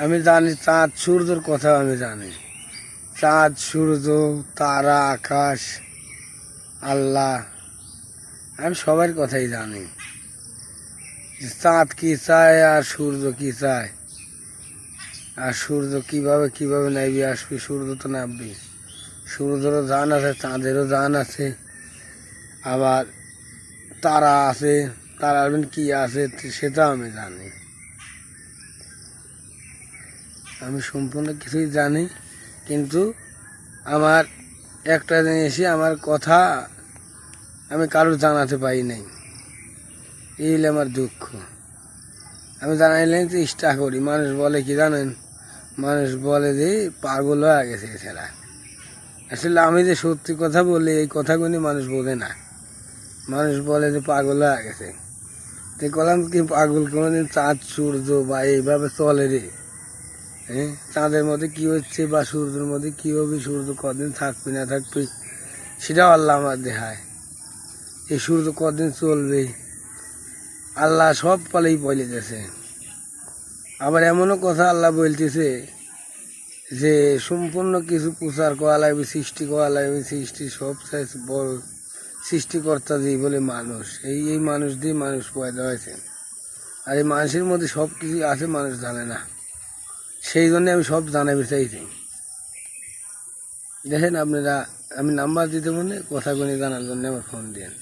আমি জানি চাঁদ সূর্যর কথা আমি জানি। চাঁদ সূর্য তারা আকাশ আল্লাহ আমি সবার কথাই জানি। চাঁদ কি চায় আর সূর্য কি চায়, আর সূর্য কিভাবে কিভাবে নামবে আসবে। সূর্য তো নামবে, সূর্যেরও জান আছে, চাঁদেরও জান আছে, আবার তারা আছে, তারার কি আছে সেটা আমি জানি। আমি সম্পূর্ণ কিছুই জানি, কিন্তু আমার একটা জিনিসই আমার কথা আমি কারোর জানাতে পারি নাই, এই হলে আমার দুঃখ। আমি জানাইলে চেষ্টা করি। মানুষ বলে কি জানেন, মানুষ বলে যে পাগল হয়ে গেছে এছাড়া। আসলে আমি যে সত্যি কথা বলি এই কথাগুলি মানুষ বোঝে না। মানুষ বলে যে পাগল হয়ে গেছে। তো কলাম কি পাগল কোনোদিন চাঁদ সূর্য বা এইভাবে চলে রে? হ্যাঁ, চাঁদের মধ্যে কি হচ্ছে বা সূর্যের মধ্যে কি হবে, সূর্য কদিন থাকবে না থাকবে সেটাও আল্লাহ আমার দেখায়। এই সূর্য কদিন চলবে আল্লাহ সব পালেই বলে গেছে। আবার এমনও কথা আল্লাহ বলতেছে যে সম্পূর্ণ কিছু প্রচার করা লাগবে, সৃষ্টি করা লাগবে। সৃষ্টি সব চাইছে বড় সৃষ্টিকর্তা দিয়ে বলে মানুষ। এই মানুষ দিয়ে মানুষ পয়দা হয়েছে, আর এই মানুষের মধ্যে সব কিছু আছে মানুষ জানে না। সেই জন্য আমি সব জানাতে চাইছি। দেখেন আপনারা, আমি নাম্বার দিতে মনে কথাগুলি জানার জন্য আমার ফোন দেন।